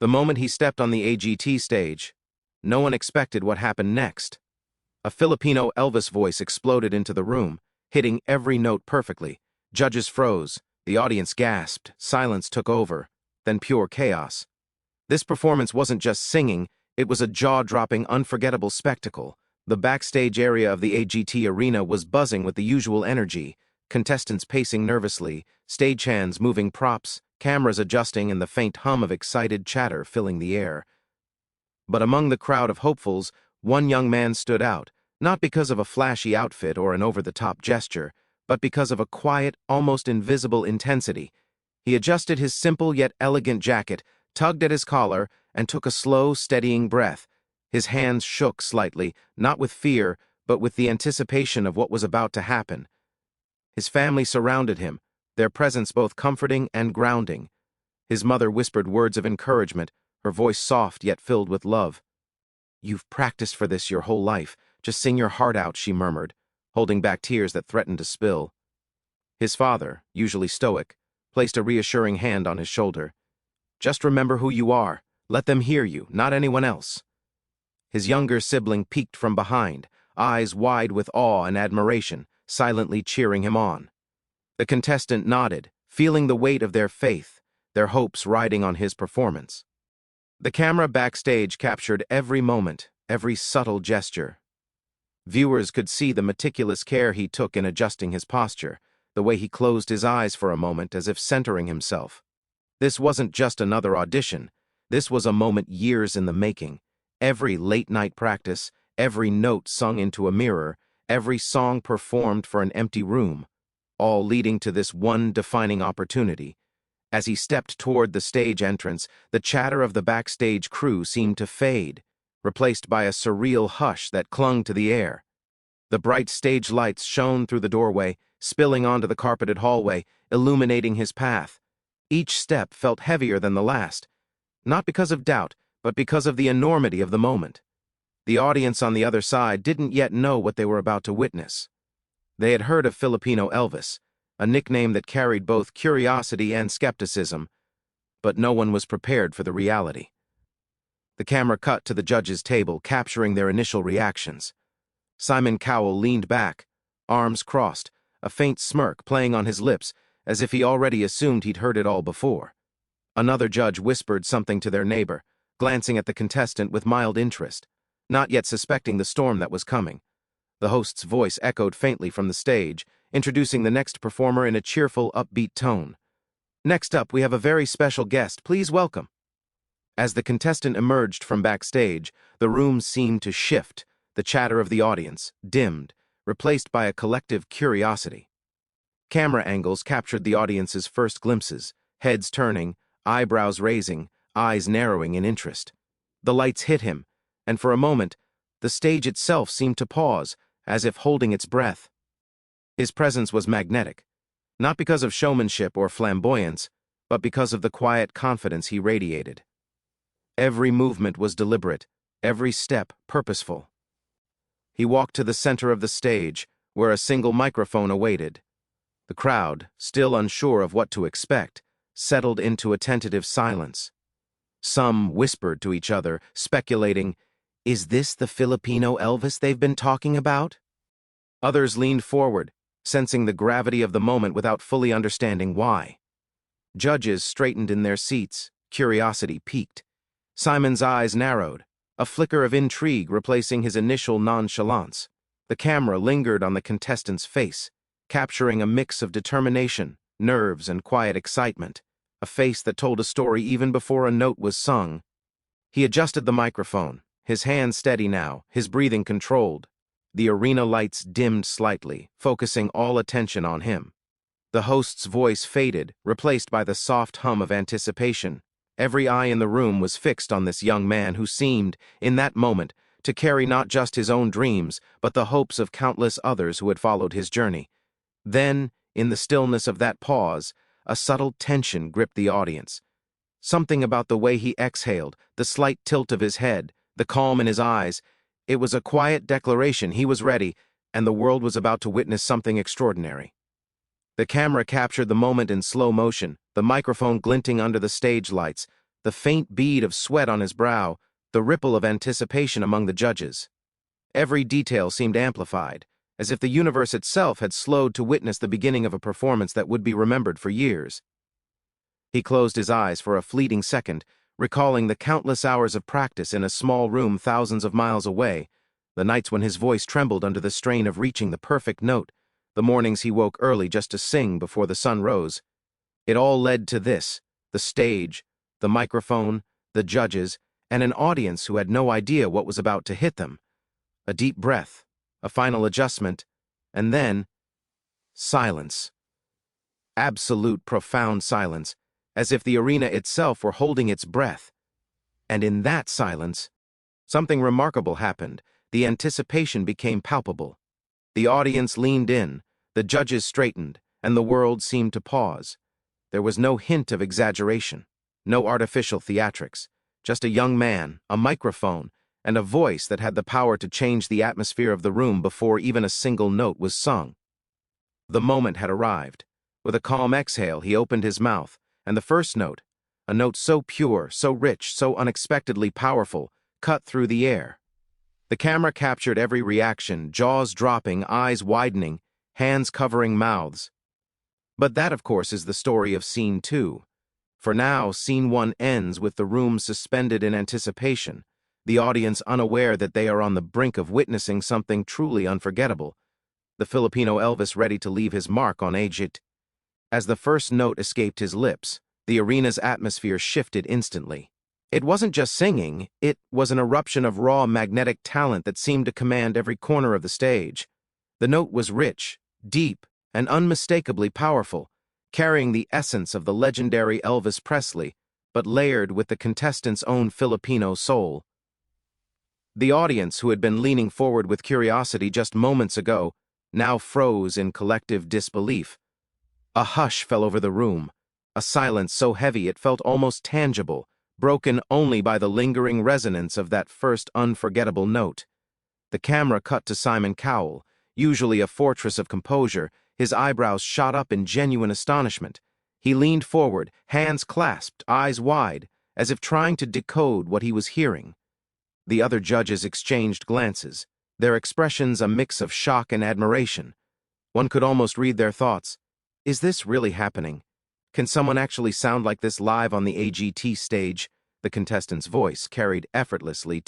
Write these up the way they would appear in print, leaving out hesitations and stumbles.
The moment he stepped on the AGT stage, no one expected what happened next. A Filipino Elvis voice exploded into the room, hitting every note perfectly. Judges froze, the audience gasped, silence took over, then pure chaos. This performance wasn't just singing, it was a jaw-dropping, unforgettable spectacle. The backstage area of the AGT arena was buzzing with the usual energy, contestants pacing nervously, stagehands moving props, cameras adjusting, and the faint hum of excited chatter filling the air. But among the crowd of hopefuls, one young man stood out, not because of a flashy outfit or an over-the-top gesture, but because of a quiet, almost invisible intensity. He adjusted his simple yet elegant jacket, tugged at his collar, and took a slow, steadying breath. His hands shook slightly, not with fear, but with the anticipation of what was about to happen. His family surrounded him, their presence both comforting and grounding. His mother whispered words of encouragement, her voice soft yet filled with love. "You've practiced for this your whole life. Just sing your heart out," she murmured, holding back tears that threatened to spill. His father, usually stoic, placed a reassuring hand on his shoulder. "Just remember who you are. Let them hear you, not anyone else." His younger sibling peeked from behind, eyes wide with awe and admiration, silently cheering him on. The contestant nodded, feeling the weight of their faith, their hopes riding on his performance. The camera backstage captured every moment, every subtle gesture. Viewers could see the meticulous care he took in adjusting his posture, the way he closed his eyes for a moment as if centering himself. This wasn't just another audition. This was a moment years in the making. Every late-night practice, every note sung into a mirror, every song performed for an empty room, all leading to this one defining opportunity. As he stepped toward the stage entrance, the chatter of the backstage crew seemed to fade, replaced by a surreal hush that clung to the air. The bright stage lights shone through the doorway, spilling onto the carpeted hallway, illuminating his path. Each step felt heavier than the last, not because of doubt, but because of the enormity of the moment. The audience on the other side didn't yet know what they were about to witness. They had heard of Filipino Elvis, a nickname that carried both curiosity and skepticism, but no one was prepared for the reality. The camera cut to the judges' table, capturing their initial reactions. Simon Cowell leaned back, arms crossed, a faint smirk playing on his lips, as if he already assumed he'd heard it all before. Another judge whispered something to their neighbor, glancing at the contestant with mild interest, not yet suspecting the storm that was coming. The host's voice echoed faintly from the stage, introducing the next performer in a cheerful, upbeat tone. "Next up, we have a very special guest. Please welcome." As the contestant emerged from backstage, the room seemed to shift, the chatter of the audience dimmed, replaced by a collective curiosity. Camera angles captured the audience's first glimpses, heads turning, eyebrows raising, eyes narrowing in interest. The lights hit him, and for a moment, the stage itself seemed to pause, as if holding its breath. His presence was magnetic, not because of showmanship or flamboyance, but because of the quiet confidence he radiated. Every movement was deliberate, every step purposeful. He walked to the center of the stage, where a single microphone awaited. The crowd, still unsure of what to expect, settled into a tentative silence. Some whispered to each other, speculating, "Is this the Filipino Elvis they've been talking about?" Others leaned forward, sensing the gravity of the moment without fully understanding why. Judges straightened in their seats, curiosity piqued. Simon's eyes narrowed, a flicker of intrigue replacing his initial nonchalance. The camera lingered on the contestant's face, capturing a mix of determination, nerves, and quiet excitement, a face that told a story even before a note was sung. He adjusted the microphone, his hands steady now, his breathing controlled. The arena lights dimmed slightly, focusing all attention on him. The host's voice faded, replaced by the soft hum of anticipation. Every eye in the room was fixed on this young man who seemed, in that moment, to carry not just his own dreams, but the hopes of countless others who had followed his journey. Then, in the stillness of that pause, a subtle tension gripped the audience. Something about the way he exhaled, the slight tilt of his head, the calm in his eyes. It was a quiet declaration he was ready, and the world was about to witness something extraordinary. The camera captured the moment in slow motion, the microphone glinting under the stage lights, the faint bead of sweat on his brow, the ripple of anticipation among the judges. Every detail seemed amplified, as if the universe itself had slowed to witness the beginning of a performance that would be remembered for years. He closed his eyes for a fleeting second, recalling the countless hours of practice in a small room thousands of miles away, the nights when his voice trembled under the strain of reaching the perfect note, the mornings he woke early just to sing before the sun rose. It all led to this: the stage, the microphone, the judges, and an audience who had no idea what was about to hit them. A deep breath, a final adjustment, and then silence. Absolute, profound silence, as if the arena itself were holding its breath. And in that silence, something remarkable happened. The anticipation became palpable. The audience leaned in, the judges straightened, and the world seemed to pause. There was no hint of exaggeration, no artificial theatrics, just a young man, a microphone, and a voice that had the power to change the atmosphere of the room before even a single note was sung. The moment had arrived. With a calm exhale, he opened his mouth, and the first note, a note so pure, so rich, so unexpectedly powerful, cut through the air. The camera captured every reaction, jaws dropping, eyes widening, hands covering mouths. But that, of course, is the story of Scene 2. For now, Scene 1 ends with the room suspended in anticipation, the audience unaware that they are on the brink of witnessing something truly unforgettable, the Filipino Elvis ready to leave his mark on AGT. As the first note escaped his lips, the arena's atmosphere shifted instantly. It wasn't just singing, it was an eruption of raw magnetic talent that seemed to command every corner of the stage. The note was rich, deep, and unmistakably powerful, carrying the essence of the legendary Elvis Presley, but layered with the contestant's own Filipino soul. The audience, who had been leaning forward with curiosity just moments ago, now froze in collective disbelief. A hush fell over the room, a silence so heavy it felt almost tangible, broken only by the lingering resonance of that first unforgettable note. The camera cut to Simon Cowell, usually a fortress of composure, his eyebrows shot up in genuine astonishment. He leaned forward, hands clasped, eyes wide, as if trying to decode what he was hearing. The other judges exchanged glances, their expressions a mix of shock and admiration. One could almost read their thoughts. Is this really happening? Can someone actually sound like this live on the AGT stage? The contestant's voice carried effortlessly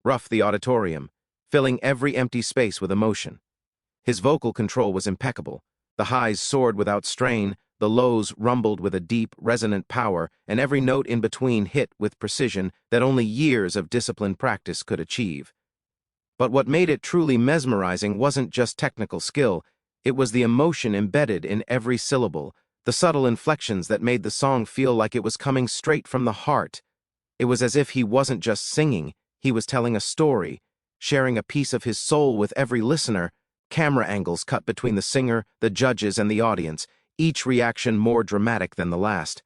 rough the auditorium, filling every empty space with emotion. His vocal control was impeccable. The highs soared without strain, the lows rumbled with a deep, resonant power, and every note in between hit with precision that only years of disciplined practice could achieve. But what made it truly mesmerizing wasn't just technical skill, it was the emotion embedded in every syllable, the subtle inflections that made the song feel like it was coming straight from the heart. It was as if he wasn't just singing, he was telling a story, sharing a piece of his soul with every listener. Camera angles cut between the singer, the judges, and the audience, each reaction more dramatic than the last.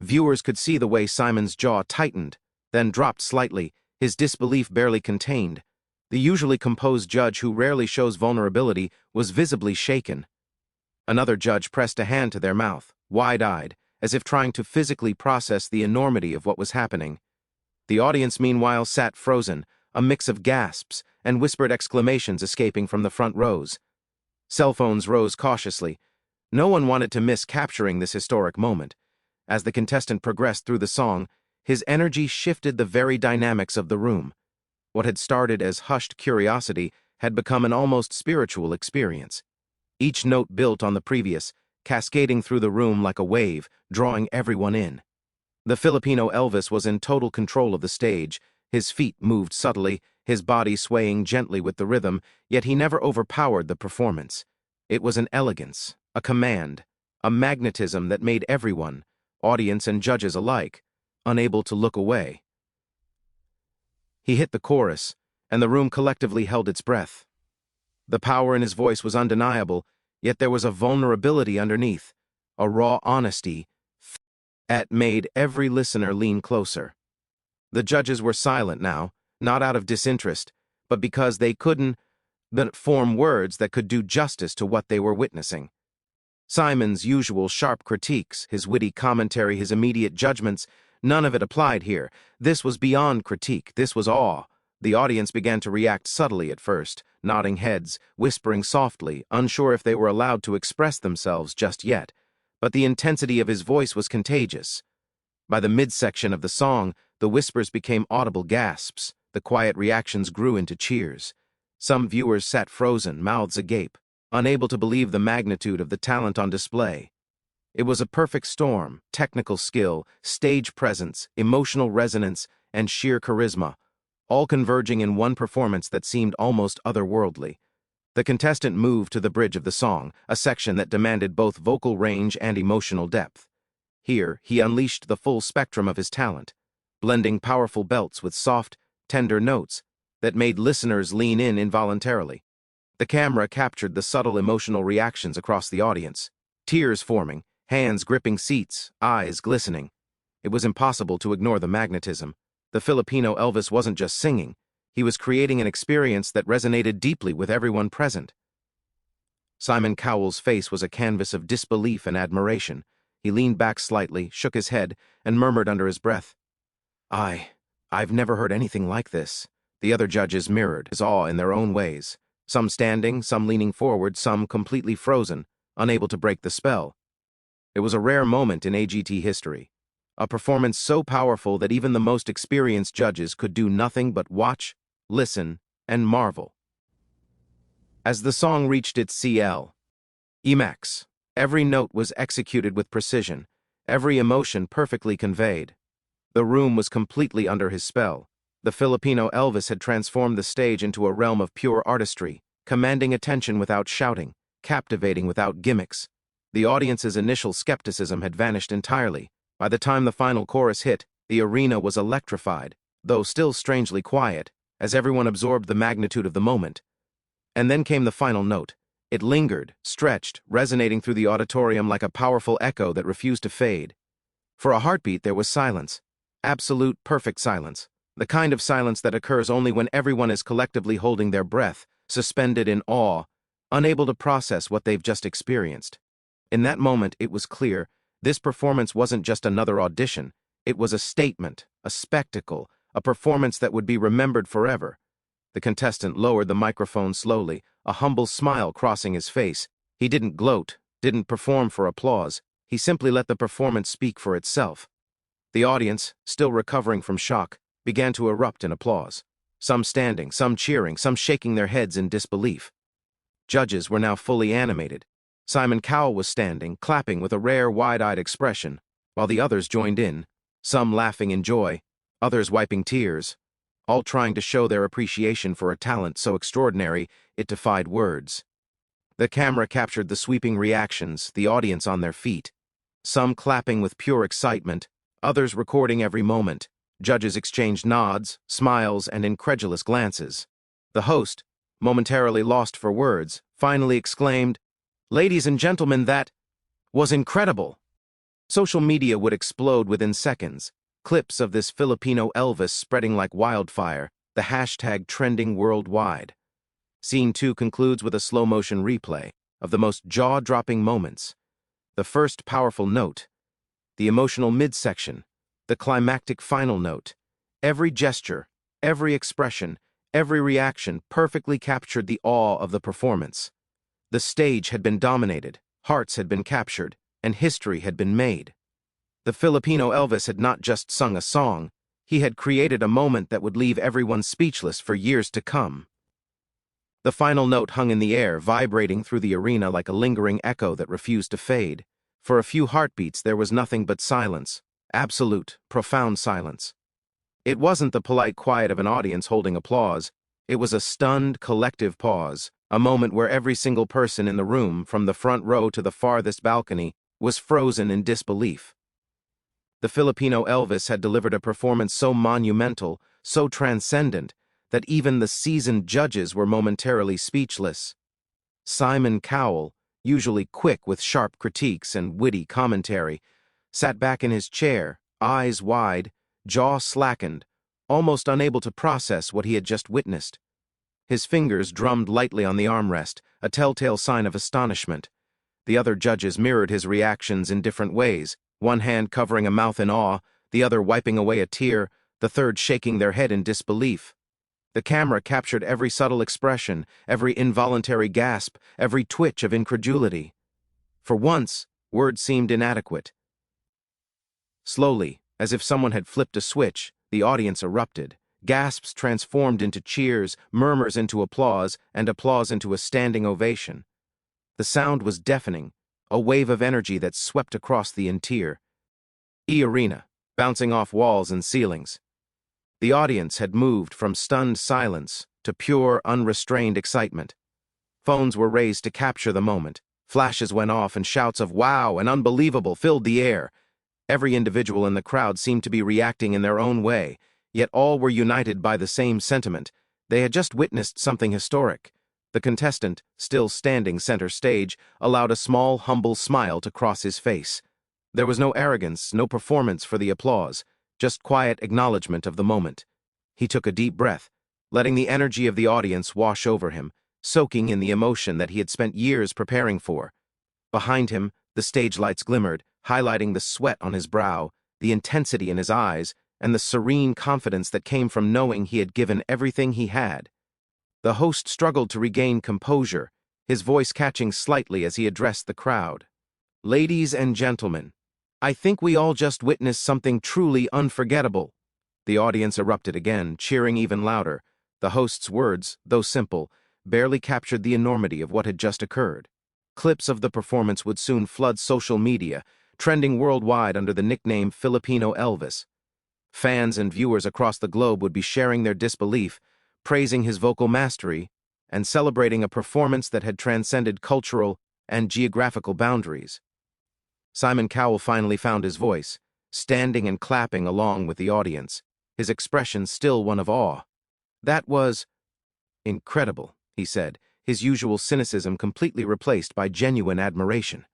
Viewers could see the way Simon's jaw tightened, then dropped slightly, his disbelief barely contained. The usually composed judge, who rarely shows vulnerability, was visibly shaken. Another judge pressed a hand to their mouth, wide-eyed, as if trying to physically process the enormity of what was happening. The audience, meanwhile, sat frozen, a mix of gasps and whispered exclamations escaping from the front rows. Cell phones rose cautiously. No one wanted to miss capturing this historic moment. As the contestant progressed through the song, his energy shifted the very dynamics of the room. What had started as hushed curiosity had become an almost spiritual experience. Each note built on the previous, cascading through the room like a wave, drawing everyone in. The Filipino Elvis was in total control of the stage. His feet moved subtly, his body swaying gently with the rhythm, yet he never overpowered the performance. It was an elegance, a command, a magnetism that made everyone, audience and judges alike, unable to look away. He hit the chorus, and the room collectively held its breath. The power in his voice was undeniable, yet there was a vulnerability underneath, a raw honesty that made every listener lean closer. The judges were silent now, not out of disinterest, but because they couldn't form words that could do justice to what they were witnessing. Simon's usual sharp critiques, his witty commentary, his immediate judgments, None of it applied here. This was beyond critique. This was awe. The audience began to react subtly at first, nodding heads, whispering softly, unsure if they were allowed to express themselves just yet. But the intensity of his voice was contagious. By the midsection of the song, the whispers became audible gasps. The quiet reactions grew into cheers. Some viewers sat frozen, mouths agape, unable to believe the magnitude of the talent on display. It was a perfect storm: technical skill, stage presence, emotional resonance, and sheer charisma, all converging in one performance that seemed almost otherworldly. The contestant moved to the bridge of the song, a section that demanded both vocal range and emotional depth. Here, he unleashed the full spectrum of his talent, blending powerful belts with soft, tender notes that made listeners lean in involuntarily. The camera captured the subtle emotional reactions across the audience, tears forming, hands gripping seats, eyes glistening. It was impossible to ignore the magnetism. The Filipino Elvis wasn't just singing, he was creating an experience that resonated deeply with everyone present. Simon Cowell's face was a canvas of disbelief and admiration. He leaned back slightly, shook his head, and murmured under his breath, I've never heard anything like this." The other judges mirrored his awe in their own ways, some standing, some leaning forward, some completely frozen, unable to break the spell. It was a rare moment in AGT history, a performance so powerful that even the most experienced judges could do nothing but watch, listen, and marvel. As the song reached its climax, every note was executed with precision, every emotion perfectly conveyed. The room was completely under his spell. The Filipino Elvis had transformed the stage into a realm of pure artistry, commanding attention without shouting, captivating without gimmicks. The audience's initial skepticism had vanished entirely. By the time the final chorus hit, the arena was electrified, though still strangely quiet, as everyone absorbed the magnitude of the moment. And then came the final note. It lingered, stretched, resonating through the auditorium like a powerful echo that refused to fade. For a heartbeat, there was silence. Absolute, perfect silence. The kind of silence that occurs only when everyone is collectively holding their breath, suspended in awe, unable to process what they've just experienced. In that moment, it was clear, this performance wasn't just another audition. It was a statement, a spectacle, a performance that would be remembered forever. The contestant lowered the microphone slowly, a humble smile crossing his face. He didn't gloat, didn't perform for applause. He simply let the performance speak for itself. The audience, still recovering from shock, began to erupt in applause. Some standing, some cheering, some shaking their heads in disbelief. Judges were now fully animated. Simon Cowell was standing, clapping with a rare, wide-eyed expression, while the others joined in, some laughing in joy, others wiping tears, all trying to show their appreciation for a talent so extraordinary it defied words. The camera captured the sweeping reactions, the audience on their feet, some clapping with pure excitement, others recording every moment. Judges exchanged nods, smiles, and incredulous glances. The host, momentarily lost for words, finally exclaimed, "Ladies and gentlemen, that was incredible." Social media would explode within seconds, clips of this Filipino Elvis spreading like wildfire, the hashtag trending worldwide. Scene 2 concludes with a slow-motion replay of the most jaw-dropping moments. The first powerful note, the emotional midsection, the climactic final note. Every gesture, every expression, every reaction perfectly captured the awe of the performance. The stage had been dominated, hearts had been captured, and history had been made. The Filipino Elvis had not just sung a song, he had created a moment that would leave everyone speechless for years to come. The final note hung in the air, vibrating through the arena like a lingering echo that refused to fade. For a few heartbeats, there was nothing but silence, absolute, profound silence. It wasn't the polite quiet of an audience holding applause. It was a stunned, collective pause, a moment where every single person in the room, from the front row to the farthest balcony, was frozen in disbelief. The Filipino Elvis had delivered a performance so monumental, so transcendent, that even the seasoned judges were momentarily speechless. Simon Cowell, usually quick with sharp critiques and witty commentary, sat back in his chair, eyes wide, jaw slackened, almost unable to process what he had just witnessed. His fingers drummed lightly on the armrest, a telltale sign of astonishment. The other judges mirrored his reactions in different ways, one hand covering a mouth in awe, the other wiping away a tear, the third shaking their head in disbelief. The camera captured every subtle expression, every involuntary gasp, every twitch of incredulity. For once, words seemed inadequate. Slowly, as if someone had flipped a switch, the audience erupted. Gasps transformed into cheers, murmurs into applause, and applause into a standing ovation. The sound was deafening, a wave of energy that swept across the entire arena, bouncing off walls and ceilings. The audience had moved from stunned silence to pure, unrestrained excitement. Phones were raised to capture the moment. Flashes went off and shouts of "wow" and "unbelievable" filled the air. Every individual in the crowd seemed to be reacting in their own way, yet all were united by the same sentiment. They had just witnessed something historic. The contestant, still standing center stage, allowed a small, humble smile to cross his face. There was no arrogance, no performance for the applause, just quiet acknowledgement of the moment. He took a deep breath, letting the energy of the audience wash over him, soaking in the emotion that he had spent years preparing for. Behind him, the stage lights glimmered, highlighting the sweat on his brow, the intensity in his eyes, and the serene confidence that came from knowing he had given everything he had. The host struggled to regain composure, his voice catching slightly as he addressed the crowd. "Ladies and gentlemen, I think we all just witnessed something truly unforgettable." The audience erupted again, cheering even louder. The host's words, though simple, barely captured the enormity of what had just occurred. Clips of the performance would soon flood social media, trending worldwide under the nickname Filipino Elvis. Fans and viewers across the globe would be sharing their disbelief, praising his vocal mastery, and celebrating a performance that had transcended cultural and geographical boundaries. Simon Cowell finally found his voice, standing and clapping along with the audience, his expression still one of awe. "That was incredible," he said, his usual cynicism completely replaced by genuine admiration.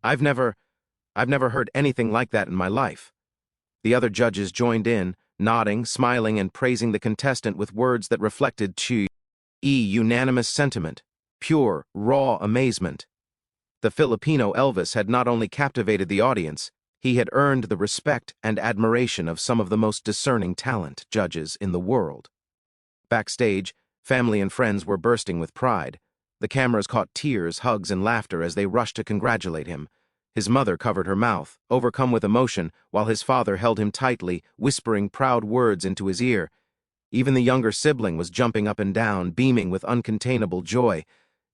I've never heard anything like that in my life." The other judges joined in, nodding, smiling, and praising the contestant with words that reflected unanimous sentiment, pure, raw amazement. The Filipino Elvis had not only captivated the audience, he had earned the respect and admiration of some of the most discerning talent judges in the world. Backstage, family and friends were bursting with pride. The cameras caught tears, hugs, and laughter as they rushed to congratulate him. His mother covered her mouth, overcome with emotion, while his father held him tightly, whispering proud words into his ear. Even the younger sibling was jumping up and down, beaming with uncontainable joy.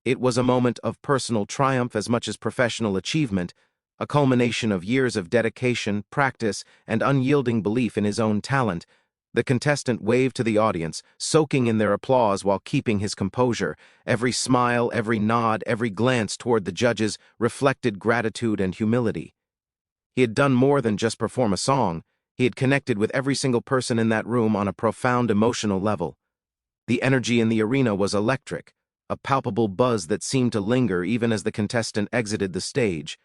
It was a moment of personal triumph as much as professional achievement, a culmination of years of dedication, practice, and unyielding belief in his own talent. The contestant waved to the audience, soaking in their applause while keeping his composure. Every smile, every nod, every glance toward the judges reflected gratitude and humility. He had done more than just perform a song. He had connected with every single person in that room on a profound emotional level. The energy in the arena was electric, a palpable buzz that seemed to linger even as the contestant exited the stage.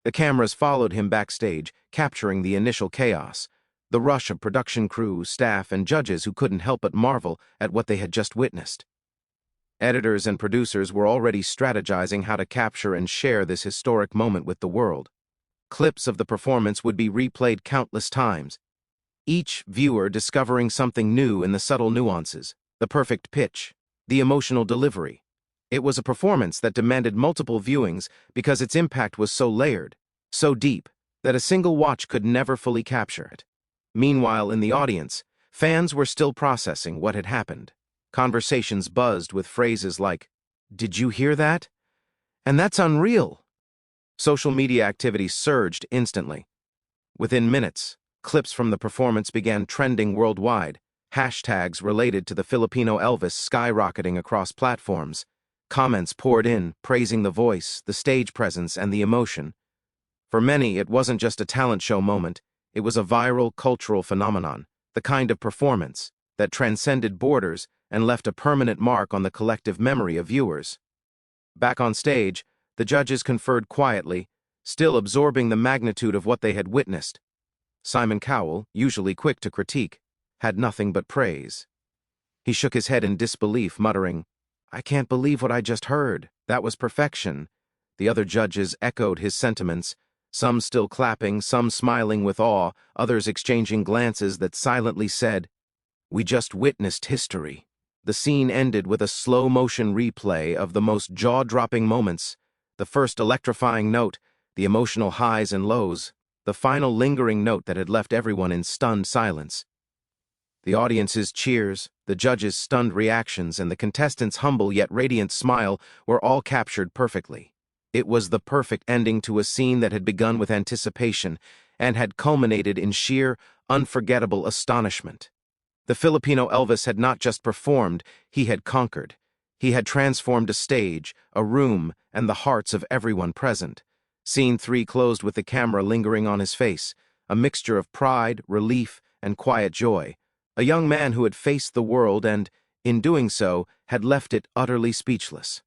The cameras followed him backstage, capturing the initial chaos. The rush of production crew, staff, and judges who couldn't help but marvel at what they had just witnessed. Editors and producers were already strategizing how to capture and share this historic moment with the world. Clips of the performance would be replayed countless times, each viewer discovering something new in the subtle nuances, the perfect pitch, the emotional delivery. It was a performance that demanded multiple viewings because its impact was so layered, so deep, that a single watch could never fully capture it. Meanwhile, in the audience, fans were still processing what had happened. Conversations buzzed with phrases like, "Did you hear that? And that's unreal." Social media activity surged instantly. Within minutes, clips from the performance began trending worldwide, hashtags related to the Filipino Elvis skyrocketing across platforms. Comments poured in, praising the voice, the stage presence, and the emotion. For many, it wasn't just a talent show moment. It was a viral cultural phenomenon, the kind of performance that transcended borders and left a permanent mark on the collective memory of viewers. Back on stage, the judges conferred quietly, still absorbing the magnitude of what they had witnessed. Simon Cowell, usually quick to critique, had nothing but praise. He shook his head in disbelief, muttering, "I can't believe what I just heard. That was perfection." The other judges echoed his sentiments, Some still clapping, some smiling with awe, others exchanging glances that silently said, "We just witnessed history." The scene ended with a slow-motion replay of the most jaw-dropping moments, the first electrifying note, the emotional highs and lows, the final lingering note that had left everyone in stunned silence. The audience's cheers, the judges' stunned reactions, and the contestants' humble yet radiant smile were all captured perfectly. It was the perfect ending to a scene that had begun with anticipation and had culminated in sheer, unforgettable astonishment. The Filipino Elvis had not just performed, he had conquered. He had transformed a stage, a room, and the hearts of everyone present. Scene 3 closed with the camera lingering on his face, a mixture of pride, relief, and quiet joy. A young man who had faced the world and, in doing so, had left it utterly speechless.